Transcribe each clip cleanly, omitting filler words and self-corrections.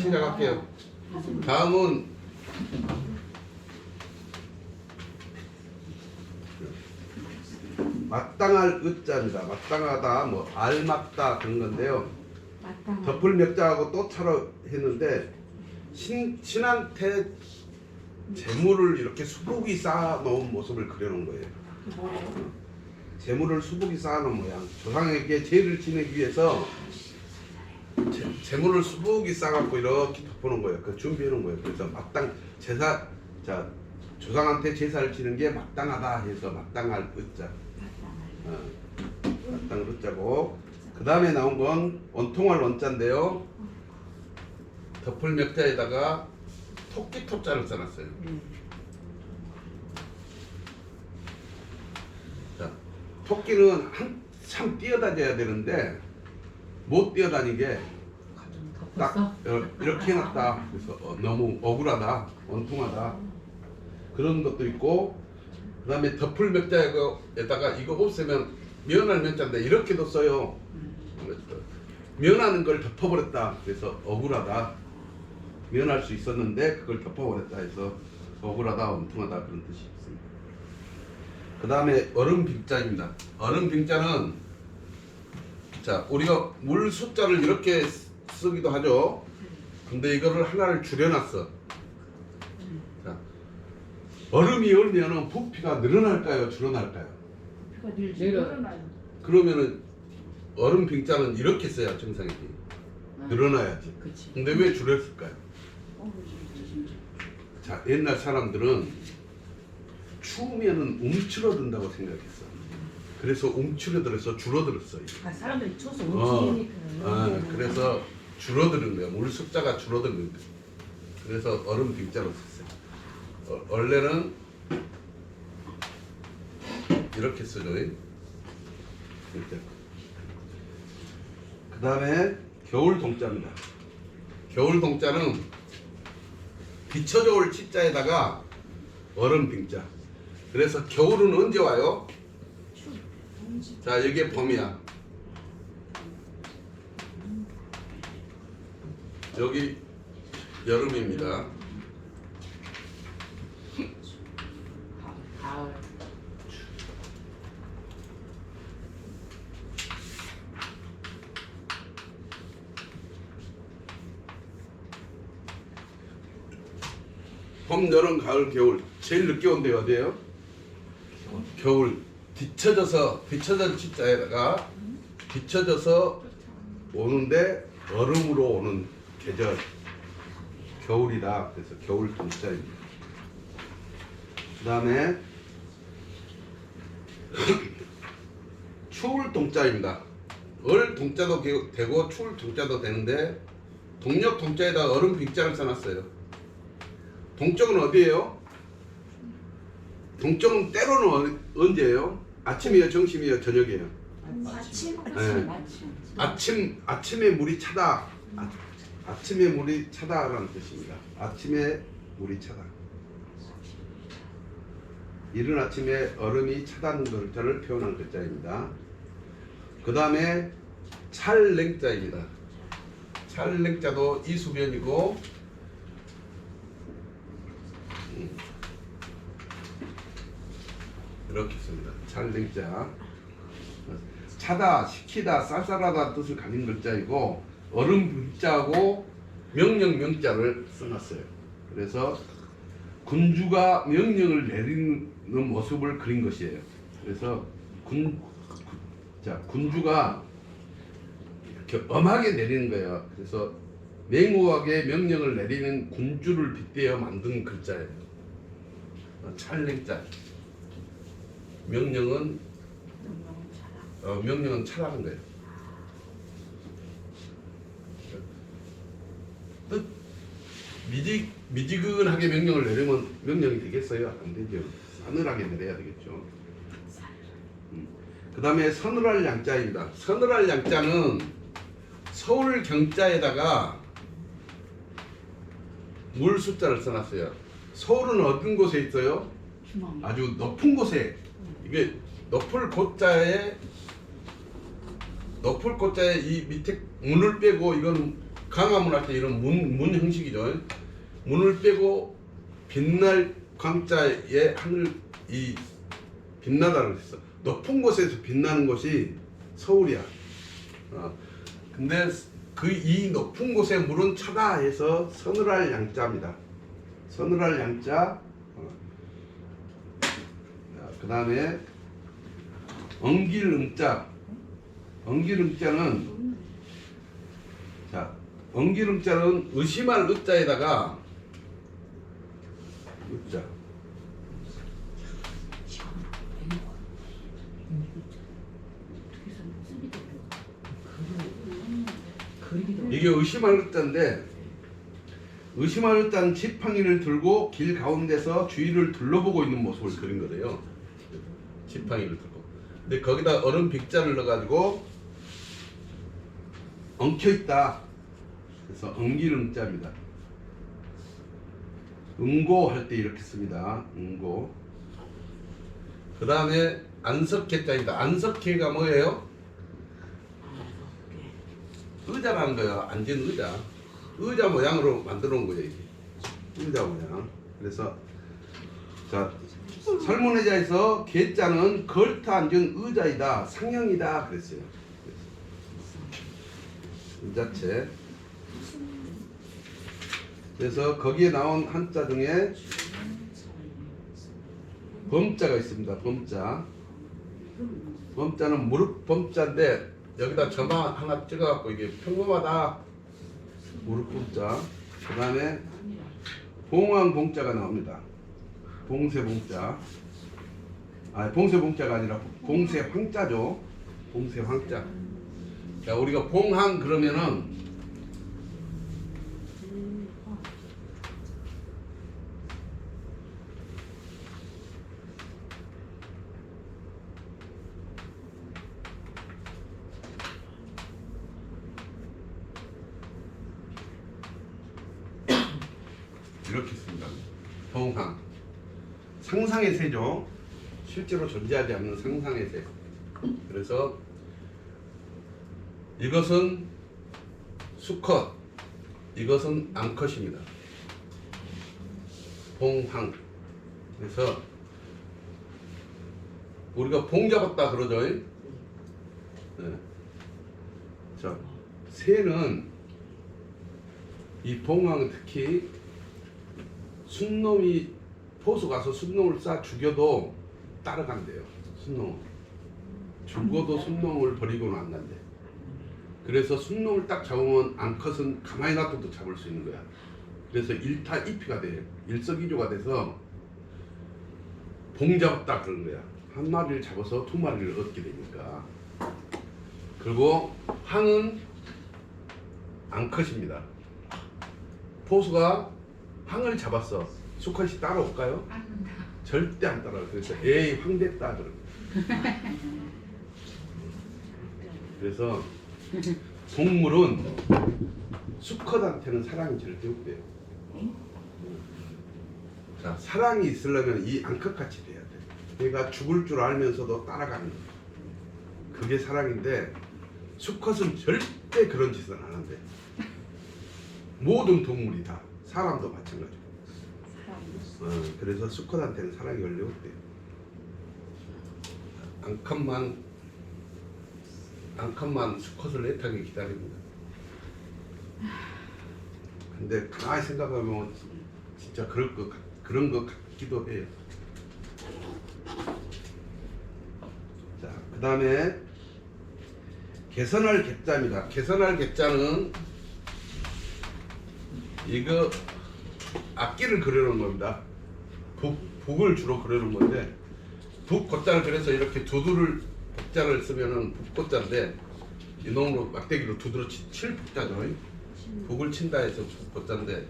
시작할게요. 다음은 마땅할 의자입니다. 마땅하다, 뭐 알맞다 그런 건데요. 덮을 몇자하고 또 차로 했는데 신한테 재물을 이렇게 수북이 쌓아 놓은 모습을 그려놓은 거예요. 재물을 수북이 쌓아 놓은 모양. 조상에게 죄를 지내기 위해서 재물을 수북이 쌓아갖고 이렇게 덮어놓은 거예요. 그 준비해놓은 거예요. 그래서 마땅 제사, 자 조상한테 제사를 지는 게 마땅하다 해서 마땅할 의자. 마땅할 의자고, 그 다음에 나온 건 원통할 원자인데요. 덮을 몇자에다가 토끼 토자를 써놨어요. 자, 토끼는 한참 뛰어다녀야 되는데 못 뛰어다니게 딱 이렇게 해놨다. 그래서 너무 억울하다, 원통하다 그런 것도 있고, 그 다음에 덮을 몇자에다가 이거 없애면 면할 몇자인데 이렇게도 써요. 면하는 걸 덮어버렸다. 그래서 억울하다. 면할 수 있었는데 그걸 덮어버렸다 해서 억울하다, 원통하다 그런 뜻이 있습니다. 그 다음에 얼음빙자입니다. 얼음빙자는 자 우리가 물 숫자를 이렇게 쓰기도 하죠. 근데 이거를 하나를 줄여놨어. 자, 얼음이 얼면은 부피가 늘어날까요, 줄어날까요? 부피가 늘어나요. 그러면은 얼음빙자는 이렇게 써야 정상이지. 늘어나야지. 근데 왜 줄였을까요? 자, 옛날 사람들은 추우면은 움츠러든다고 생각했어. 그래서 움츠러들어서 줄어들었어요. 사람들이 추워서 움츠리니까. 그래서 줄어드는 거야. 물 숫자가 줄어드는 거야. 그래서 얼음 빙자로 썼어요. 원래는 이렇게 쓰죠. 그 다음에 겨울 동자입니다. 겨울 동자는 비춰져 올 치자에다가 얼음 빙자. 그래서 겨울은 언제 와요? 자, 이게 봄이야. 여기 여름입니다. 가을. 봄, 여름, 가을, 겨울. 제일 늦게 온대요. 어디에요? 겨울. 비춰져서 치자에다가 비춰져서 오는데 얼음으로 오는 계절. 겨울이다. 그래서 겨울 동자입니다. 그 다음에 추울 동자입니다. 얼 동자도 되고 추울 동자도 되는데 동력 동자에다 얼음 빙자를 써놨어요. 동쪽은 어디예요? 동쪽은 때로는 언제예요? 아침이에요, 점심이에요, 저녁이에요? 아침에 물이 차다. 아침에 물이 차다라는 뜻입니다. 아침에 물이 차다. 이른 아침에 얼음이 차다는 글자를 표현한 글자입니다. 그 다음에 찰냉자입니다. 찰냉자도 이수변이고 이렇게 씁니다. 찰냉자. 차다, 시키다, 쌀쌀하다 뜻을 가진 글자이고 얼음 불자하고 명령 명자를 써놨어요. 그래서 군주가 명령을 내리는 모습을 그린 것이에요. 그래서 군주가 이렇게 엄하게 내리는 거예요. 그래서 맹우하게 명령을 내리는 군주를 빗대어 만든 글자예요. 찰냉자. 명령은 차라는 거예요. 뜻 미지근하게 명령을 내리면 명령이 되겠어요? 안 되죠. 싸늘하게 내려야 되겠죠. 그 다음에 서늘할 양자입니다. 서늘할 양자는 서울 경자에다가 물 숫자를 써놨어요. 서울은 어떤 곳에 있어요? 아주 높은 곳에. 이게 높을 고자에 이 밑에 문을 빼고 이건 강화문 할 때 이런 문 형식이죠. 문을 빼고 빛날 광자의 하늘 이 빛나다는 뜻이 있어. 높은 곳에서 빛나는 곳이 서울이야. 근데 그 이 높은 곳의 물은 차다 해서 서늘할 양자입니다. 서늘할 양자. 그 다음에 엉길음자. 엉길음자는 자, 엉길음자는 의심할 의자에다가 의자. 이게 의심할 의자인데 의심할 의자는 지팡이를 들고 길 가운데서 주위를 둘러보고 있는 모습을 그린 거래요. 지팡이를 들고. 근데 거기다 얼음 빅자를 넣어가지고 엉켜 있다. 그래서 엉길음자입니다. 응고 할 때 이렇게 씁니다. 응고. 그 다음에 안석계자입니다. 안석계가 뭐예요? 의자라는 거예요. 앉은 의자. 의자 모양으로 만들어 놓은 거예요. 이게. 의자 모양. 그래서 자 설문의자에서 계자는 걸터 앉은 의자이다. 상형이다. 그랬어요. 의자체. 그래서 거기에 나온 한자 중에 범자가 있습니다. 범자. 범자는 무릎 범자인데 여기다 점화 하나 찍어갖고 이게 평범하다. 무릎 범자. 그 다음에 봉황 봉자가 나옵니다. 봉쇄 봉자. 봉쇄 봉자가 아니라 봉쇄 황자죠. 봉쇄 황자. 자, 우리가 봉황 그러면은 이렇게 씁니다. 봉황. 상상의 새죠. 실제로 존재하지 않는 상상의 새. 그래서 이것은 수컷, 이것은 암컷입니다. 봉황. 그래서 우리가 봉 잡았다 그러죠. 네. 자, 새는 이 봉황은 특히 순놈이 포수 가서 순놈을 쏴 죽여도 따라간대요. 순놈 죽어도 순놈을 버리고는 안 간대. 그래서 순놈을 딱 잡으면 암컷은 가만히 놔둬도 잡을 수 있는 거야. 그래서 일타이피가 돼. 일석이조가 돼서 봉 잡았다 그런 거야. 한 마리를 잡아서 두 마리를 얻게 되니까. 그리고 항은 암컷입니다. 포수가 항을 잡았어. 수컷이 따라올까요? 절대 안 따라와요. 그래서 에이 황됐다 그럽니다. 그래서 동물은 수컷한테는 사랑이 절대 없대요. 자, 사랑이 있으려면 이 암컷같이 돼야 돼. 얘가 죽을 줄 알면서도 따라가는 거. 그게 사랑인데 수컷은 절대 그런 짓은 안 한대. 모든 동물이 다. 사람도 마찬가지고. 그래서 수컷한테는 사랑이 원래 없대요. 암컷만 수컷을 애타게 기다립니다. 근데 가만히 생각하면 진짜 그런 것 같기도 해요. 자, 그 다음에 개선할 객자입니다. 개선할 객자는 이거 악기를 그려놓은 겁니다. 북을 주로 그려놓은 건데 북고자를 그래서 이렇게 두드를 북자를 쓰면은 북고자인데 이놈으로 막대기로 두드러 칠 북자죠. 북을 친다 해서 북고자인데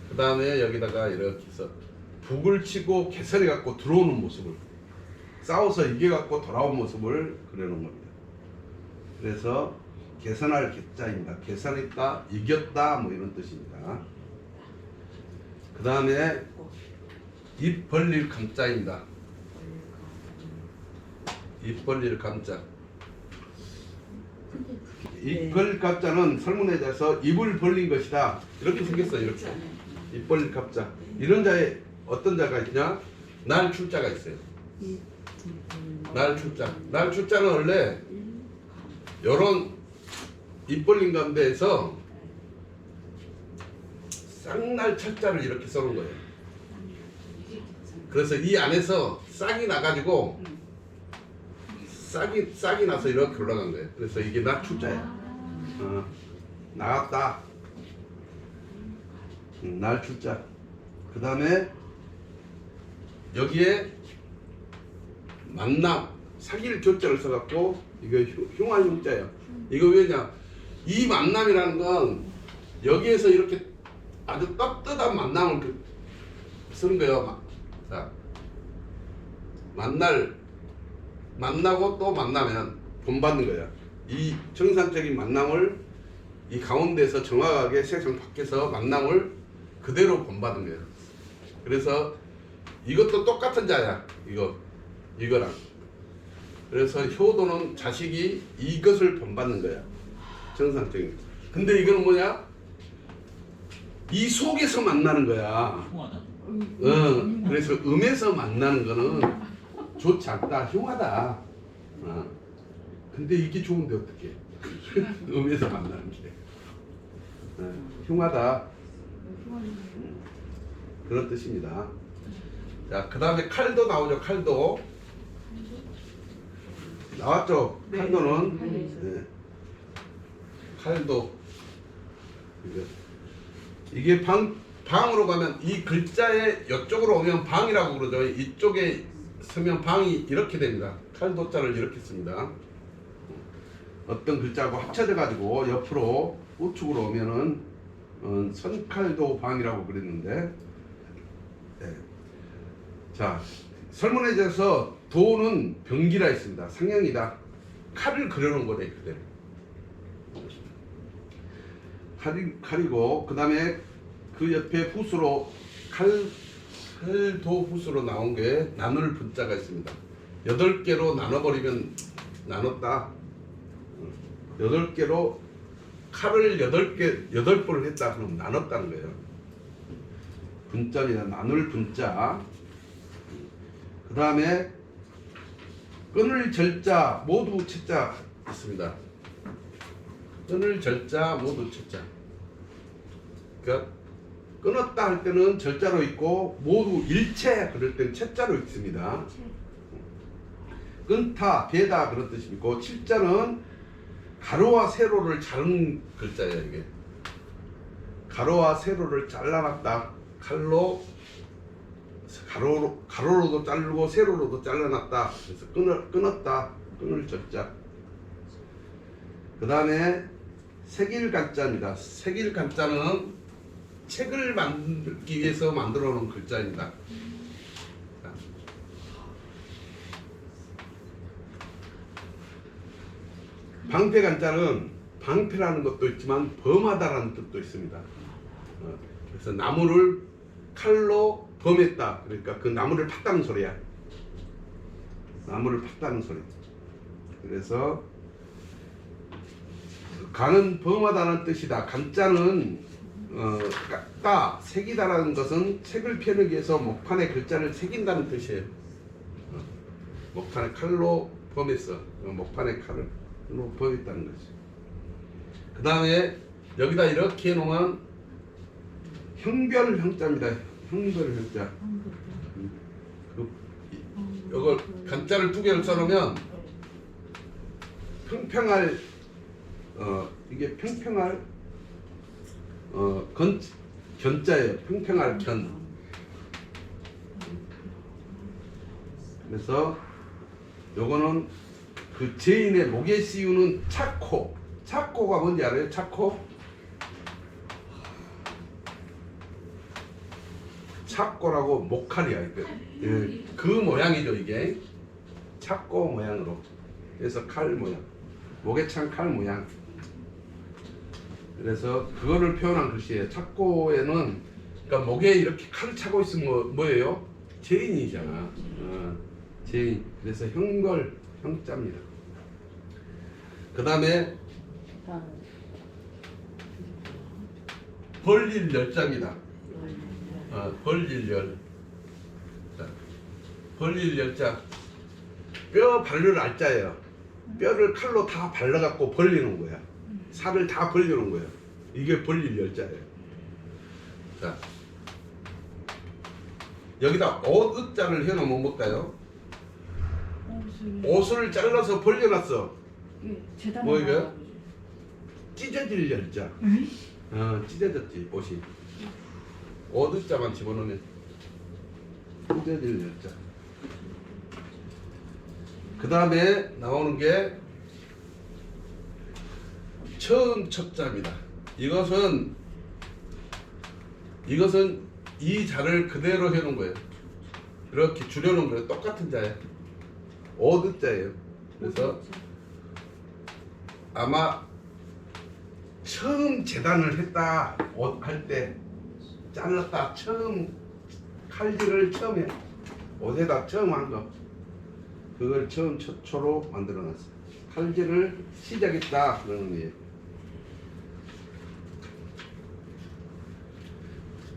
그 다음에 여기다가 이렇게 해서 북을 치고 개선해 갖고 들어오는 모습을 싸워서 이겨 갖고 돌아온 모습을 그려놓은 겁니다. 그래서 개선할 개자입니다. 개선했다, 이겼다 뭐 이런 뜻입니다. 그 다음에 입 벌릴 감자입니다. 입 벌릴 감자. 이걸 갑자는 설문에 대해서 입을 벌린 것이다. 이렇게 생겼어요. 이렇게. 입 벌린 갑자. 이런 자에 어떤 자가 있냐? 날 출자가 있어요. 날 출자. 날 출자는 원래 요런 입 벌린 가운데에서 쌍날 철자를 이렇게 써놓은 거예요. 그래서 이 안에서 싹이 나가지고 싹이 나서 이렇게 올라간 거예요. 그래서 이게 날 출자야. 나갔다. 날 출자. 그 다음에 여기에 만남, 사귈 조자를 써갖고 이거 흉한 흉자예요. 이거 왜냐? 이 만남이라는 건 여기에서 이렇게 아주 떳떳한 만남을 쓰는 거예요. 자, 만나고 또 만나면 본받는 거야. 이 정상적인 만남을 이 가운데서 정확하게 세상 밖에서 만남을 그대로 본받는 거예요. 그래서 이것도 똑같은 자야. 이거랑. 그래서 효도는 자식이 이것을 본받는 거야. 정상적인. 근데 이거는 뭐냐? 이 속에서 만나는 거야. 그래서 음에서 만나는 거는 좋지 않다, 흉하다. 근데 이게 좋은데 어떻게? 음에서 만나는 게 흉하다. 그런 뜻입니다. 자, 그 다음에 칼도 나오죠. 칼도 나왔죠. 칼도는 칼도 이게 방으로 가면 이 글자의 이쪽으로 오면 방이라고 그러죠. 이쪽에 쓰면 방이 이렇게 됩니다. 칼도자를 이렇게 씁니다. 어떤 글자하고 합쳐져 가지고 옆으로 우측으로 오면은 선칼도 방이라고 그랬는데, 네. 자, 설문에 대해서 도는 병기라 했습니다. 상형이다. 칼을 그려놓은 거네 그대로. 칼이고 그 다음에 그 옆에 붓으로 칼도 붓으로 나온 게 나눌 분자가 있습니다. 8개로 나눠버리면 나눴다. 8개로 칼을 8번을 했다 그러면 나눴다는 거예요. 분자입니다. 나눌 분자. 그 다음에 끊을 절자 모두 채자 있습니다. 끊을 절자 모두 채자. 그러니까 끊었다 할 때는 절자로 있고 모두 일체 그럴 때는 채자로 있습니다. 끊다, 베다 그런 뜻이고 칠자는 가로와 세로를 자른 글자예요. 이게 가로와 세로를 잘라놨다. 칼로 가로로도 자르고 세로로도 잘라놨다. 그래서 끊었다. 끊을 절자. 그 다음에 색일간자입니다. 색일간자는 책을 만들기 위해서 만들어 놓은 글자입니다. 방패간자는 방패라는 것도 있지만 범하다라는 뜻도 있습니다. 그래서 나무를 칼로 범했다. 그러니까 그 나무를 팠다는 소리야. 나무를 팠다는 소리. 그래서 간은 범하다는 뜻이다. 간자는 깎다, 새기다라는 것은 책을 펴기 위해서 목판에 글자를 새긴다는 뜻이에요. 목판에 칼로 범했어. 목판에 칼로 범했다는 거지. 그 다음에 여기다 이렇게 해놓으면 형별 형자입니다. 형별 형자. 이걸 간자를 2개를 써놓으면 평평할 이게 평평할 견자예요. 평평할 견. 그래서 요거는 그 죄인의 목에 씌우는 차코. 차코가 뭔지 알아요? 차코? 차코라고 목칼이야. 그 모양이죠 이게. 차코 모양으로. 그래서 칼 모양. 목에 찬 칼 모양. 그래서 그거를 표현한 글씨예요. 차코에는 그러니까 목에 이렇게 칼을 차고 있으면 뭐예요? 죄인이잖아. 죄인. 그래서 형걸 형자입니다. 그 다음에 다 벌릴 열자입니다. 벌릴 열. 자, 벌릴 열자. 뼈 바를 알자예요. 뼈를 칼로 다 발라갖고 벌리는 거야. 살을 다 벌리는 거예요. 이게 벌릴 열자예요. 자, 여기다 옷 으자를 해놓으면 뭘까요? 옷을 잘라서 벌려놨어. 재단 뭐 이거요? 찢어질 열자. 찢어졌지 옷이. 옷 으자만 집어넣으면 찢어질 열자. 그 다음에 나오는 게 처음 척자입니다. 이것은 이 자를 그대로 해놓은 거예요. 이렇게 줄여놓은 거예요. 똑같은 자예요. 옷 자예요. 그래서 아마 처음 재단을 했다 옷 할 때 잘랐다 처음 칼질을 처음 해 옷에다 처음 한 거 그걸 처음 최초로 만들어놨어요. 칼질을 시작했다 그런 의미예요.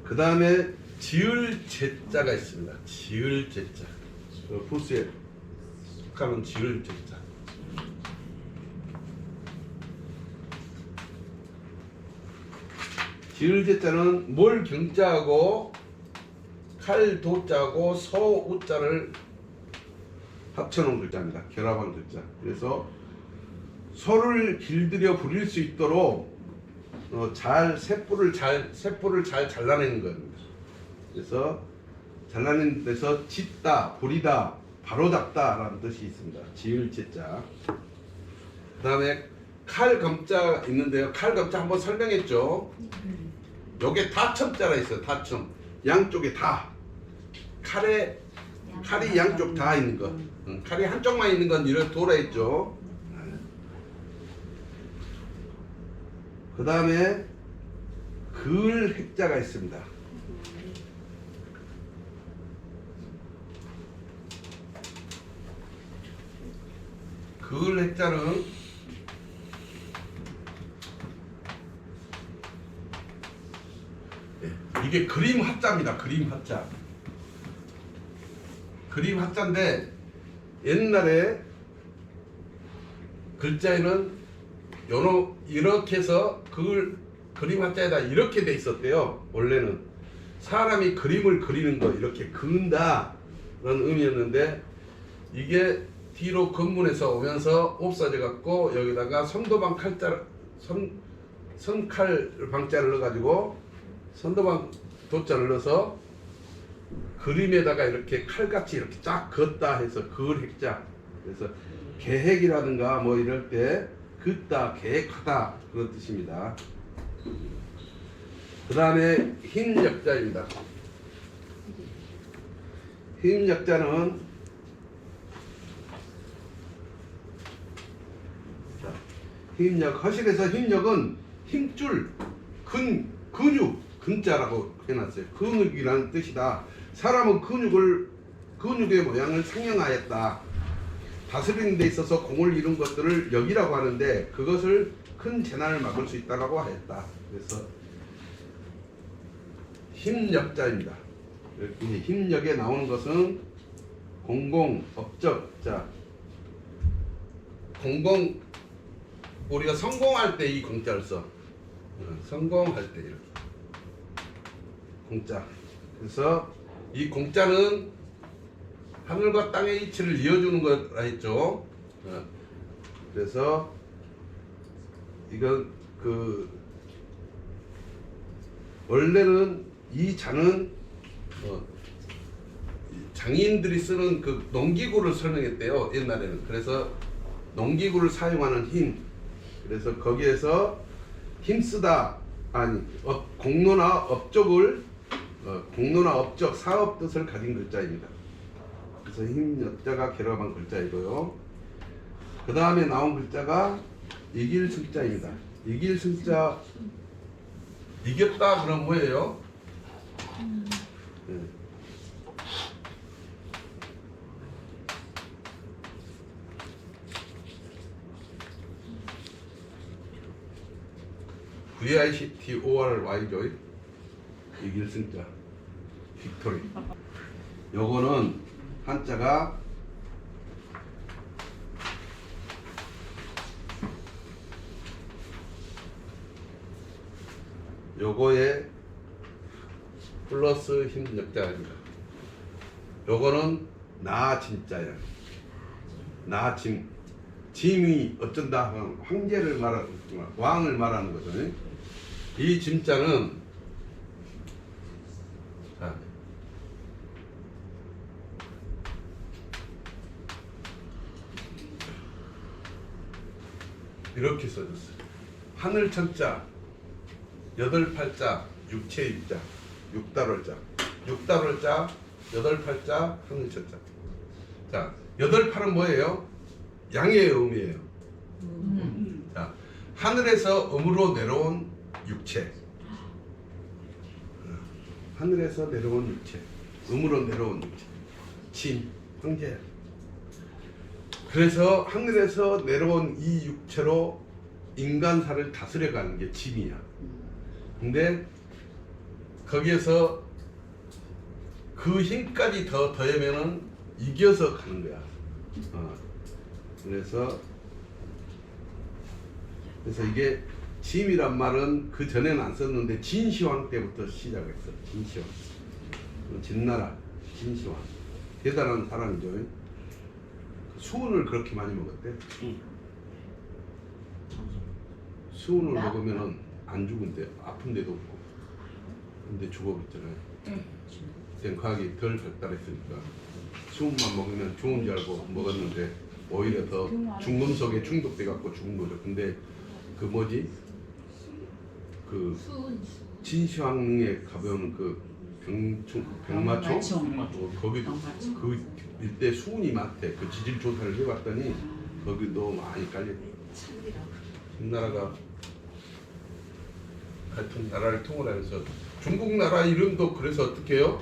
그 다음에 지을 제자가 있습니다. 지을 제자. 부스에 속하는 지을 제자. 지을 제자는 몰 경자하고 칼 도자하고 소 우자를 합쳐놓은 글자입니다. 결합한 글자. 그래서 소를 길들여 부릴 수 있도록 세포를 잘 잘라내는 겁니다. 그래서 잘라내는 데서 짓다, 부리다, 바로잡다라는 뜻이 있습니다. 지을 제자. 그 다음에 칼 검자 있는데요. 칼 검자 한번 설명했죠. 요게 다첨자가 있어요. 다첨. 양쪽에 다. 칼이 양쪽 다 있는 거. 칼이 한쪽만 있는 건 이렇게 돌아 있죠. 그 다음에 글 핵자가 있습니다. 글 핵자는 이게 그림 합자입니다. 그림 합자. 그림 합자인데 옛날에 글자에는 이렇게 해서 그림 합자에다 이렇게 돼 있었대요. 원래는 사람이 그림을 그리는 거 이렇게 그은다 라는 의미였는데 이게 뒤로 건문에서 오면서 없어져 갖고 여기다가 선도방 칼자 선칼 방자를 넣어 가지고 선도방 도자를 넣어서 그림에다가 이렇게 칼같이 이렇게 쫙 긋다 해서 글 핵자. 그래서 계획이라든가 뭐 이럴 때 긋다, 계획하다 그런 뜻입니다. 그 다음에 흰 역자입니다. 흰 역자는 힘력, 허실에서 힘력은 힘줄, 근육, 근자라고 해놨어요. 근육이라는 뜻이다. 사람은 근육의 모양을 상형하였다. 다스리는 데 있어서 공을 이룬 것들을 역이라고 하는데 그것을 큰 재난을 막을 수 있다고 하였다. 그래서 힘력자입니다. 이렇게 힘력에 나오는 것은 공공, 업적, 자, 공공 우리가 성공할 때 이 공자를 써. 성공할 때 이렇게 공자. 그래서 이 공자는 하늘과 땅의 이치를 이어주는 거라 했죠. 그래서 이건 원래는 이 자는 장인들이 쓰는 그 농기구를 설명했대요. 옛날에는. 그래서 농기구를 사용하는 힘. 그래서 거기에서 힘쓰다 아니 공로나 업적을 공로나 업적 사업 뜻을 가진 글자입니다. 그래서 힘역자가 결합한 글자이고요. 그 다음에 나온 글자가 이길승자입니다. 이길승자 이겼다 그럼 뭐예요? 네. VICTORY죠. 이길 승자 빅토리. 요거는 한자가 요거에 플러스 힘 역자입니다. 요거는 나 진짜야. 나 짐. 짐이 어쩐다 하면 황제를 말하는 왕을 말하는 거죠. 이 짐자는 자, 이렇게 써졌어요. 하늘 천자, 여덟 팔자, 육체 입자, 육달월자, 육달월자, 여덟 팔자, 하늘 천자. 자, 여덟 팔은 뭐예요? 양의 음이에요. 자, 하늘에서 음으로 내려온 육체. 하늘에서 내려온 육체. 음으로 내려온 육체. 진, 황제. 그래서 하늘에서 내려온 이 육체로 인간사를 다스려가는 게 진이야. 근데 거기에서 그 힘까지 더 더하면은 이겨서 가는 거야. 그래서 이게 짐이란 말은 그 전에는 안 썼는데 진시황 때부터 시작했어. 진시황. 진나라 진시황. 대단한 사람이죠. 수은을 그렇게 많이 먹었대. 수은을 먹으면은 안 죽은데 아픈 데도 없고. 근데 죽어버렸잖아요. 과학이 덜 발달했으니까 수은만 먹으면 좋은 줄 알고 먹었는데 오히려 더 중금속에 중독돼 갖고 죽은 거죠. 근데 그 뭐지? 그 진시황에 가보면 그 병마초 거기 그 일대 수은이 많대. 그 지질 조사를 해봤더니 거기도 많이 깔려. 나라가 하여튼 나라를 통일하면서 중국 나라 이름도 그래서 어떻게 해요?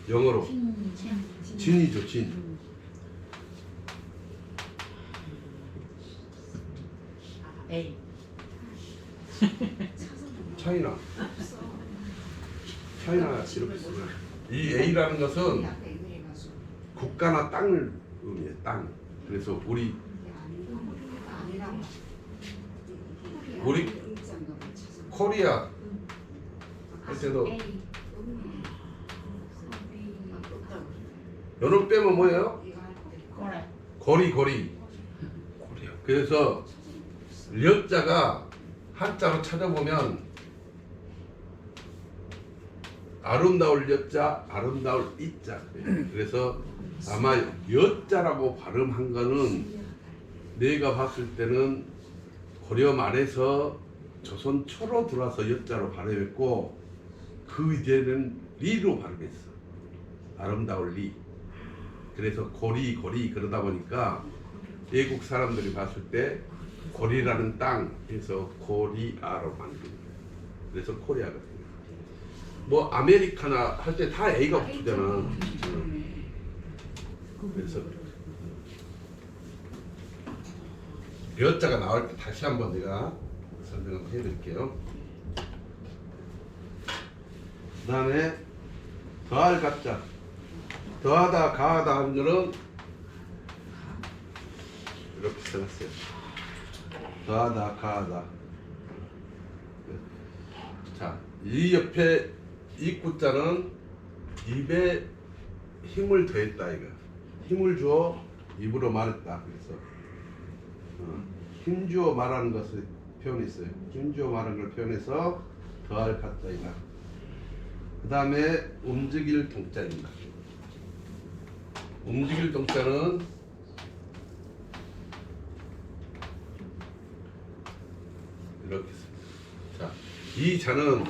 영어로 진이죠. 진. 에이. 차이나 이렇게 써요. 이 A라는 것은 국가나 땅을 의미해. 땅. 그래서 우리 코리아 할 때도 연을 빼면 뭐예요? 거리. 그래서 려자가 한자로 찾아보면 아름다울 려자, 아름다울 이자. 그래서 아마 여자라고 발음한 거는 내가 봤을 때는 고려 말에서 조선 초로 들어와서 여자로 발음했고 그 이제는 리로 발음했어. 아름다울 리. 그래서 고리 그러다 보니까 외국 사람들이 봤을 때 고리라는 땅에서 코리아로 만든 거예요. 그래서 코리아가 돼요. 뭐 아메리카나 할 때 다 A가 붙잖아. 그래서 여자가 나올 때 다시 한번 내가 설명을 해드릴게요. 그 다음에 더할 가짜. 더하다 가하다 하는 거는 이렇게 써놨어요. 더하다 가하다. 자, 이 옆에 이 구자는 입에 힘을 더했다 이거. 힘을 주어 입으로 말했다. 그래서 힘주어 말하는 것을 표현했어요. 힘주어 말하는 걸 표현해서 더할 가짜이다. 그 다음에 움직일 동자입니다. 움직일 동자는 이렇게 씁니다. 자, 이 자는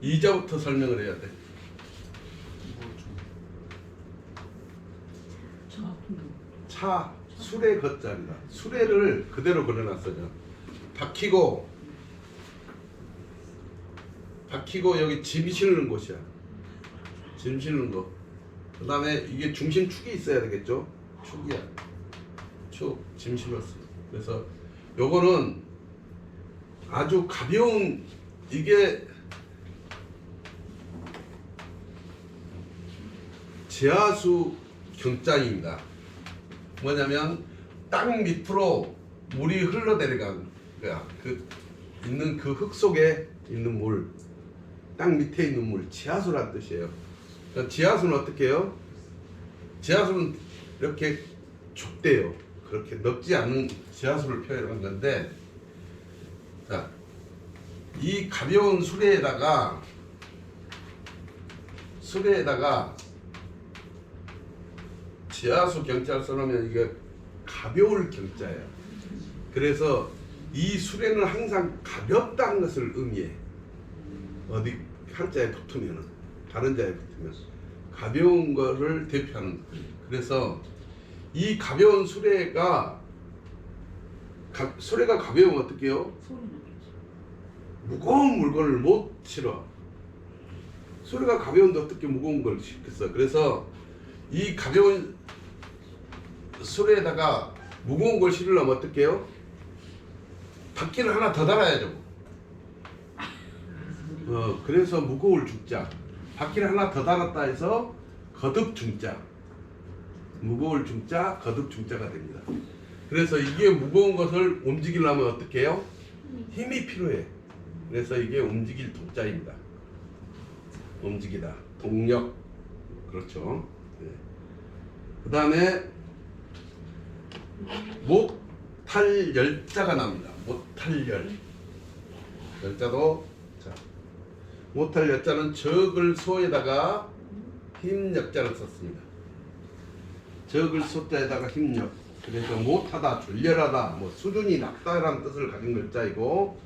이자부터 설명을 해야 돼. 차, 수레 걷자입니다. 수레를 그대로 그려놨어요. 박히고 여기 짐 실는 곳이야. 짐 실는 거. 그 다음에 이게 중심축이 있어야 되겠죠. 축이야. 쭉 짐 실었어요. 그래서 요거는 아주 가벼운 이게 지하수 경장입니다. 뭐냐면 땅 밑으로 물이 흘러내려간 거야. 그 있는 그 흙 속에 있는 물, 땅 밑에 있는 물, 지하수란 뜻이에요. 그러니까 지하수는 어떻게 해요? 지하수는 이렇게 좁대요. 그렇게 넓지 않은 지하수를 표현한 건데, 자, 이 가벼운 수레에다가 지하수 경자를 써놓으면 이게 가벼울 경자예요. 그래서 이 수레는 항상 가볍다는 것을 의미해. 어디 한자에 붙으면은, 다른 자에 붙으면 가벼운 것을 대표하는 거예요. 그래서 이 가벼운 수레가 가벼우면 어떻게 해요? 무거운 물건을 못 실어. 수레가 가벼운데 어떻게 무거운 걸 싣겠어? 그래서 이 가벼운 수레에다가 무거운 걸 실으려면 어떻게 해요? 바퀴를 하나 더 달아야죠. 그래서 무거울 중자. 바퀴를 하나 더 달았다 해서 거듭 중자. 무거울 중자, 거듭 중자가 됩니다. 그래서 이게 무거운 것을 움직이려면 어떻게 해요? 힘이 필요해. 그래서 이게 움직일 동자입니다. 움직이다. 동력. 그렇죠. 네. 그 다음에 못탈 열자가 나옵니다. 못탈 열. 열자도, 자, 못탈 열자는 적을 소에다가 힘역자를 썼습니다. 적을 소자에다가 힘역. 그래서 못하다, 졸렬하다, 뭐 수준이 낮다라는 뜻을 가진 글자이고,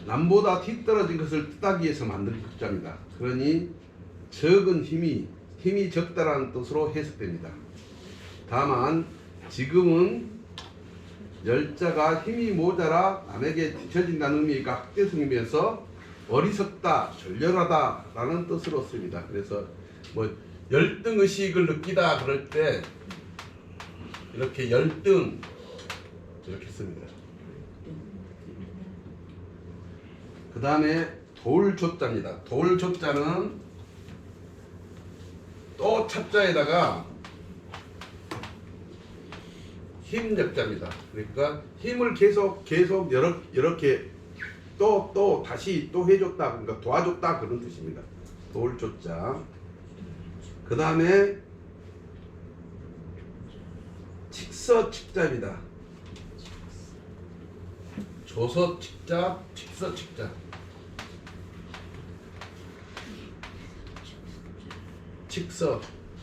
남보다 뒤떨어진 것을 뜻하기 위해서 만든 글자입니다. 그러니 적은 힘이 적다라는 뜻으로 해석됩니다. 다만 지금은 열자가 힘이 모자라 남에게 뒤처진다는 의미가 학대성이면서 어리석다, 졸렬하다 라는 뜻으로 씁니다. 그래서 뭐 열등의식을 느끼다 그럴 때 이렇게 열등 이렇게 씁니다. 그 다음에 돌조자입니다. 돌조자는 또 찹자에다가 힘역자입니다. 그러니까 힘을 계속 이렇게 또 다시 또 해줬다, 그러니까 도와줬다 그런 뜻입니다. 돌조자. 그 다음에 칙서칙자입니다. 조서칙자, 칙서칙자.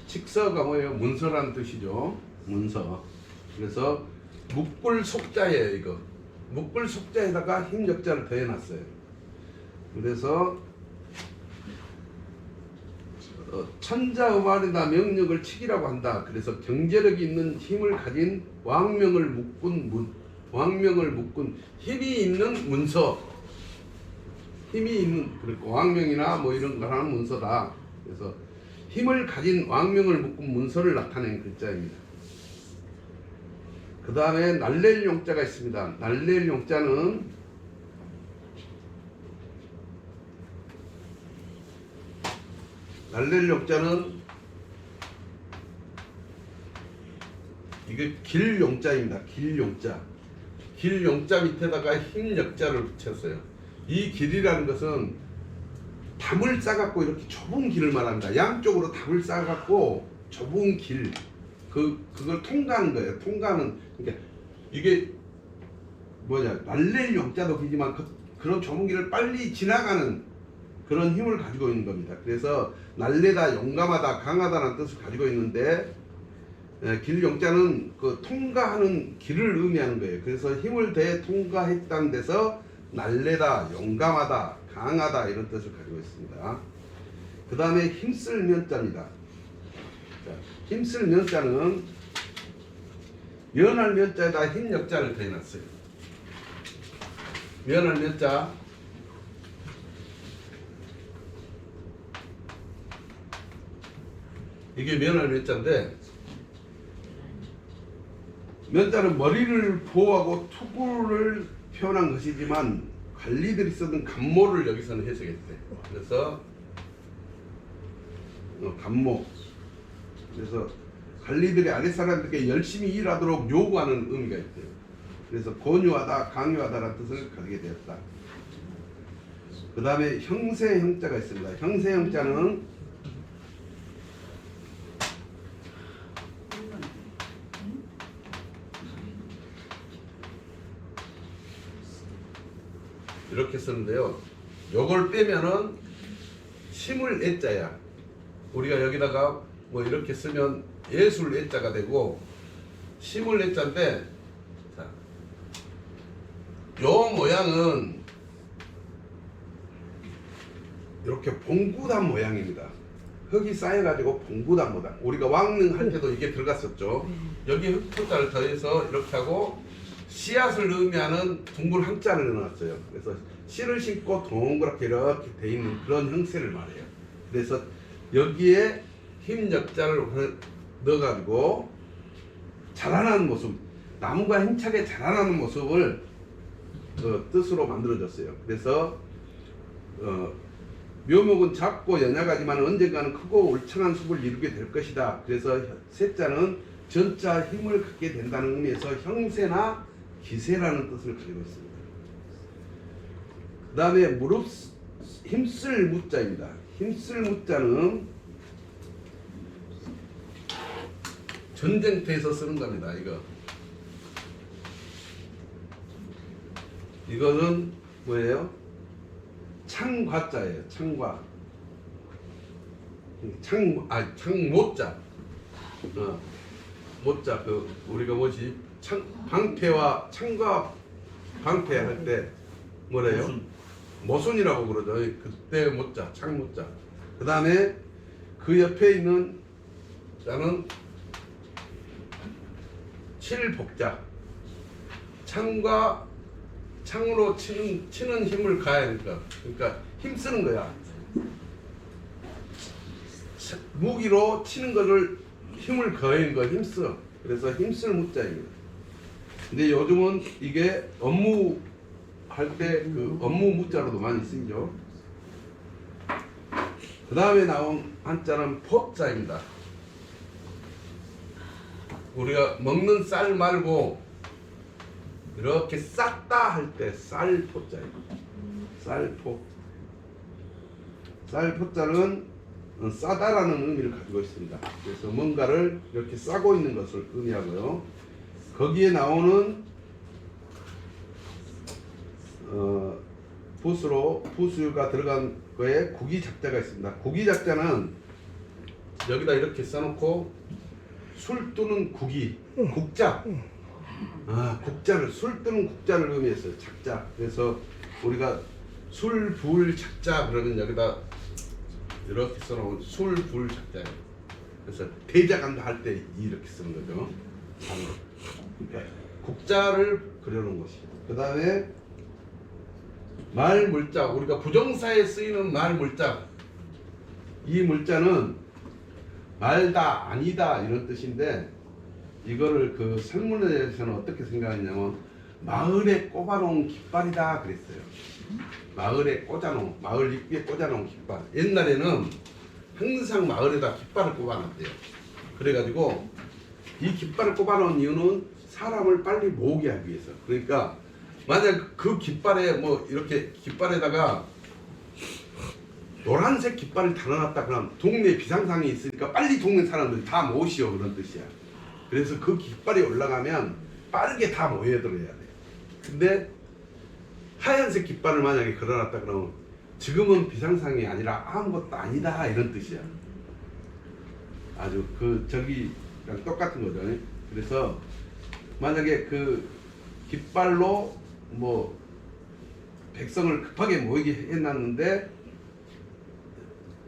칙서가 뭐예요? 문서라는 뜻이죠. 문서. 그래서 묵불속자예요. 이거 묵불속자에다가 힘역자를 더해놨어요. 그래서 천자의말에다 명령을 칙이라고 한다. 그래서 경제력이 있는 힘을 가진 왕명을 묶은 힘이 있는 문서, 힘이 있는, 그러니까 왕명이나 뭐 이런 거라는 문서다. 그래서 힘을 가진 왕명을 묶은 문서를 나타낸 글자입니다. 그 다음에 날렐 용자가 있습니다. 날렐 용자는 이게 길용자입니다. 길용자. 길용자 밑에다가 힘역자를 붙였어요. 이 길이라는 것은 담을 싸갖고 이렇게 좁은 길을 말합니다. 양쪽으로 담을 싸갖고 좁은 길, 그걸 통과하는 거예요. 통과하는, 그러니까 이게 뭐냐, 날렐 용자도 기지만 그런 좁은 길을 빨리 지나가는 그런 힘을 가지고 있는 겁니다. 그래서 날래다, 용감하다, 강하다는 뜻을 가지고 있는데, 길 용자는 그 통과하는 길을 의미하는 거예요. 그래서 힘을 대해 통과했다는 데서 날래다, 용감하다, 강하다 이런 뜻을 가지고 있습니다. 그 다음에 힘쓸 면자입니다. 자, 힘쓸 면자는 면할 면자에다 힘역자를 더해놨어요. 면할 면자. 이게 면할 면자인데 면자는 머리를 보호하고 투구를 표현한 것이지만 관리들이 쓰던 간모를 여기서는 해석했대. 그래서 간모. 그래서 관리들이 아랫사람들에게 열심히 일하도록 요구하는 의미가 있대요. 그래서 권유하다, 강요하다라는 뜻을 가지게 되었다. 그 다음에 형세 형자가 있습니다. 형세 형자는 이렇게 쓰는데요. 요걸 빼면은 심을 애자야. 우리가 여기다가 뭐 이렇게 쓰면 예술 애자가 되고 심을 애자인데, 자, 요 모양은 이렇게 봉구단 모양입니다. 흙이 쌓여가지고 봉구단 모양. 우리가 왕릉 할 때도 이게 들어갔었죠. 여기 흙자를 더해서 이렇게 하고 씨앗을 의미하는 둥글 한자를 넣어놨어요. 그래서 씨를 심고 동그랗게 이렇게 돼 있는 그런 형태를 말해요. 그래서 여기에 힘 역자를 넣어가지고 자라나는 모습, 나무가 힘차게 자라나는 모습을 뜻으로 만들어졌어요. 그래서 묘목은 작고 연약하지만 언젠가는 크고 울창한 숲을 이루게 될 것이다. 그래서 세자는 전자 힘을 갖게 된다는 의미에서 형세나 기세라는 뜻을 가지고 있습니다. 그 다음에 무릎 힘쓸 무자입니다. 힘쓸 무자는 전쟁터에서 쓰는 겁니다. 이거는 뭐예요? 창과자예요. 창과. 창모자. 모자. 우리가 뭐지? 방패와 창과 방패할 때 뭐래요? 모순이라고 그러죠. 그때 모자, 창모자. 그 다음에 그 옆에 있는 자는 칠복자. 창으로 치는 힘을 가해야 하니까. 그러니까 힘쓰는 거야. 무기로 치는 거를 힘을 가해는 거 힘써. 그래서 힘쓸 무자입니다. 근데 요즘은 이게 업무 할 때 그 업무 무자로도 많이 쓰이죠. 그 다음에 나온 한자는 포자입니다. 우리가 먹는 쌀 말고 이렇게 쌌다 할 때 쌀포자예요. 쌀포. 쌀포자는 싸다라는 의미를 가지고 있습니다. 그래서 뭔가를 이렇게 싸고 있는 것을 의미하고요. 거기에 나오는 부수가 들어간 거에 구기작자가 있습니다. 구기작자는 여기다 이렇게 써놓고 술 뜨는 국자. 국자를, 술 뜨는 국자를 의미했어요. 작자. 그래서 우리가 술, 불, 작자 그러면 여기다 이렇게 써놓은 술, 불, 작자예요. 그래서 대자간다 할 때 이렇게 쓰는 거죠. 그러니까 국자를 그려놓은 것이. 그 다음에 말물자, 우리가 부정사에 쓰이는 말물자. 이 물자는 말다, 아니다 이런 뜻인데 이거를 그 설문에서는 어떻게 생각했냐면 마을에 꼽아놓은 깃발이다 그랬어요. 마을에 꽂아놓은, 마을 입구에 꽂아놓은 깃발. 옛날에는 항상 마을에다 깃발을 꼽아놨대요. 그래가지고 이 깃발을 꼽아놓은 이유는 사람을 빨리 모으게 하기 위해서. 그러니까 만약 그 깃발에 뭐 이렇게 깃발에다가 노란색 깃발을 달아놨다 그러면 동네 비상상이 있으니까 빨리 동네 사람들 다 모으시오 그런 뜻이야. 그래서 그 깃발이 올라가면 빠르게 다 모여들어야 돼. 근데 하얀색 깃발을 만약에 걸어놨다 그러면 지금은 비상상이 아니라 아무것도 아니다 이런 뜻이야. 아주 저기랑 똑같은 거죠. 그래서 만약에 그 깃발로 뭐 백성을 급하게 모이게 해놨는데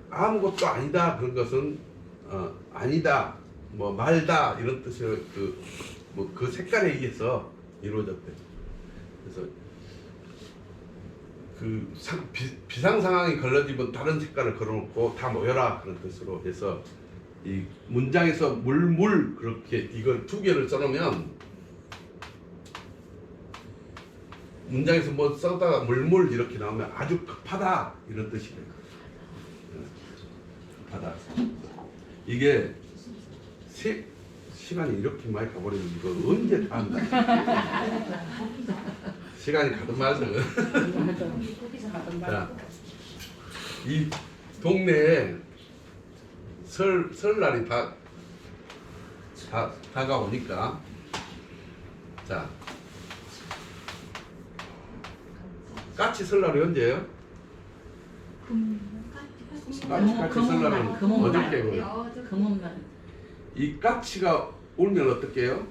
아무것도 아니다 그런 것은 아니다 뭐 말다 이런 뜻의 그 색깔에 의해서 이루어졌대. 그래서 비상 상황이 걸려지면 다른 색깔을 걸어놓고 다 모여라 그런 뜻으로 해서 이 문장에서 물물 그렇게 이걸 두 개를 써놓으면 문장에서 뭐 써다가 물물 이렇게 나오면 아주 급하다 이런 뜻이에요. 급하다. 이게 시간이 이렇게 많이 가버리면 이거 언제 다 한다. 시간이 가든 말든. 자, 이 동네에 설날이 다가오니까 자, 까치 설날이 언제예요? 까치 설날은 어저께고요. 금음날. 이 까치가 울면 어떻게 해요?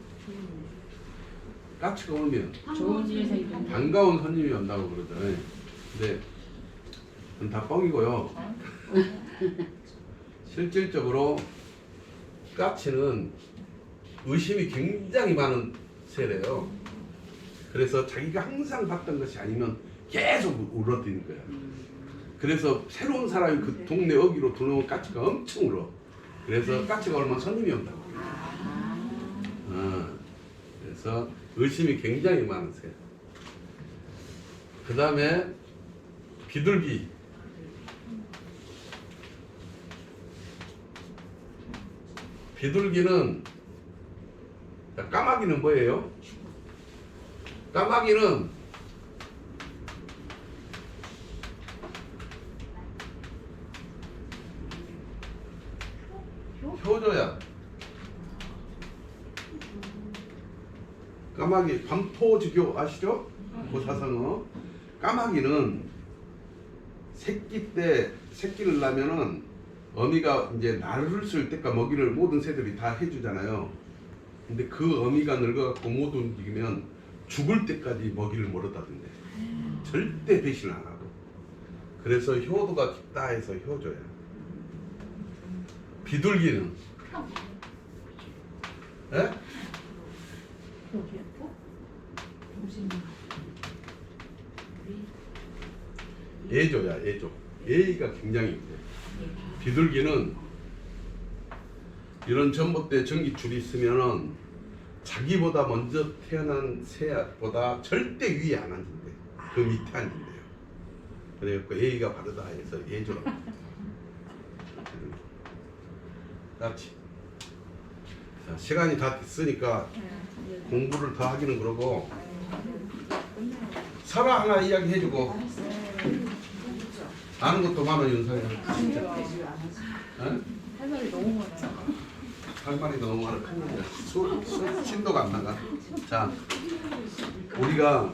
까치가 울면 좋은 일 생긴. 반가운 손님이 온다고 그러잖아요. 근데 그건 다 뻥이고요. 실질적으로 까치는 의심이 굉장히 많은 새래요. 그래서 자기가 항상 봤던 것이 아니면 계속 울어대는 거야. 그래서 새로운 사람이 그 동네 어귀로 들어오면 까치가 엄청 울어. 그래서 까치가 얼마나 손님이 온다고. 그래서 의심이 굉장히 많은 새. 그 다음에 비둘기. 비둘기는, 까마귀는 뭐예요? 까마귀는 효조야. 까마귀 반포지교 아시죠? 그 사상어. 까마귀는 새끼 때 새끼를 낳으면은 어미가 이제 날을 쓸 때까지 먹이를 모든 새들이 다 해주잖아요. 근데 그 어미가 늙어갖고 못 움직이면 죽을 때까지 먹이를 물어다던데. 절대 배신 안 하고. 그래서 효도가 깊다 해서 효조야. 비둘기는? 예? 예조야, 예조. 예의가 굉장히 있대. 비둘기는 이런 전봇대 전기줄이 있으면은 자기보다 먼저 태어난 새보다 절대 위에 안 앉는데 그 밑에 앉는데요. 그래갖고 예의가 바르다 해서 예조라고. 그렇지. 자, 시간이 다 됐으니까 공부를 더 하기는 그러고 설화 하나 이야기 해주고 아는 것도 많아 윤서야. 할 말이 너무 많아요. 할 말이 너무 많아. 큰일이야. 신도가 안 나가. 자, 우리가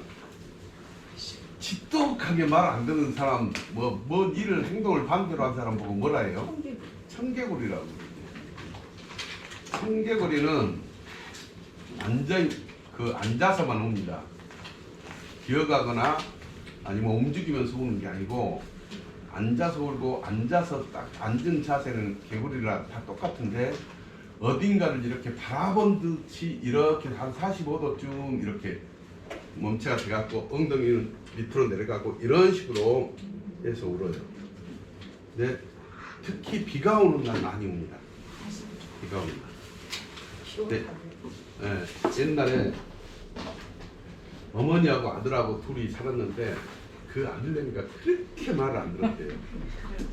지독하게 말 안 듣는 사람, 뭐 일을 행동을 반대로 한 사람 보고 뭐라 해요? 청개구리라고. 청개구리는 앉아서만 웁니다. 기어가거나 아니면 움직이면서 우는 게 아니고 앉아서 울고 앉아서 딱 앉은 자세는 개구리랑 다 똑같은데 어딘가를 이렇게 바라본 듯이 이렇게 한 45도쯤 이렇게 몸체가 돼갖고 엉덩이는 밑으로 내려가고 이런 식으로 해서 울어요. 근데 특히 비가 오는 날 많이 웁니다. 비가 오는 날. 네. 네. 옛날에 어머니하고 아들하고 둘이 살았는데 그 아들내미가 그렇게 말을 안 들었대요.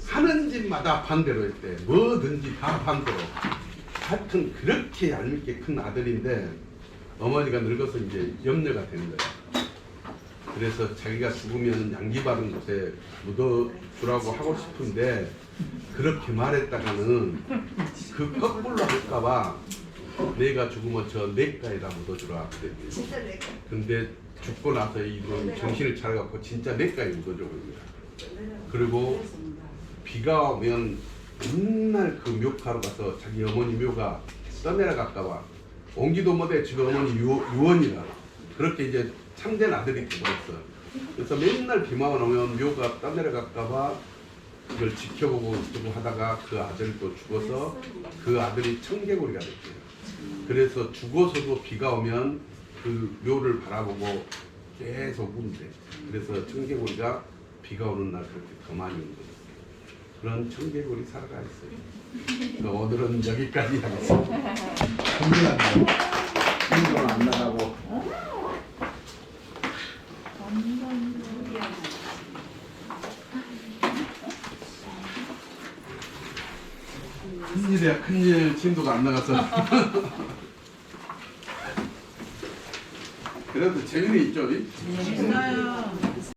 하는 집마다 반대로 했대. 뭐든지 다 반대로. 하여튼 그렇게 얄밉게 큰 아들인데 어머니가 늙어서 이제 염려가 되는 거야. 그래서 자기가 죽으면 양기 바른 곳에 묻어주라고 하고 싶은데 그렇게 말했다가는 그 거꾸로 할까봐 내가 죽으면 저 냇가에다 묻어주라 그랬대요. 근데 죽고 나서 이분 정신을 차려갖고 진짜 냇가에 묻어줘 버립니다. 그리고 비가 오면 맨날 그 묘가로 가서 자기 어머니 묘가 떠내려갈까봐 옹기도 못해 지금 어머니 유언이라 그렇게 이제 참된 아들이 되어버렸어. 그래서 맨날 비만 오면 묘가 떠내려갈까봐 그걸 지켜보고 있고 하다가 그 아들도 죽어서 그 아들이 청개구리가 됐대요. 그래서 죽어서도 비가 오면 그 묘를 바라보고 계속 운대. 그래서 청개구리가 비가 오는 날 그렇게 더 많이 운대. 그런 청개구리 살아가 있어요. 오늘은 여기까지 하겠습니다. 공부는 안 나가고. 큰일이야 큰일. 진도가 안 나가서. 그래도 재미는 있죠. 재밌어요.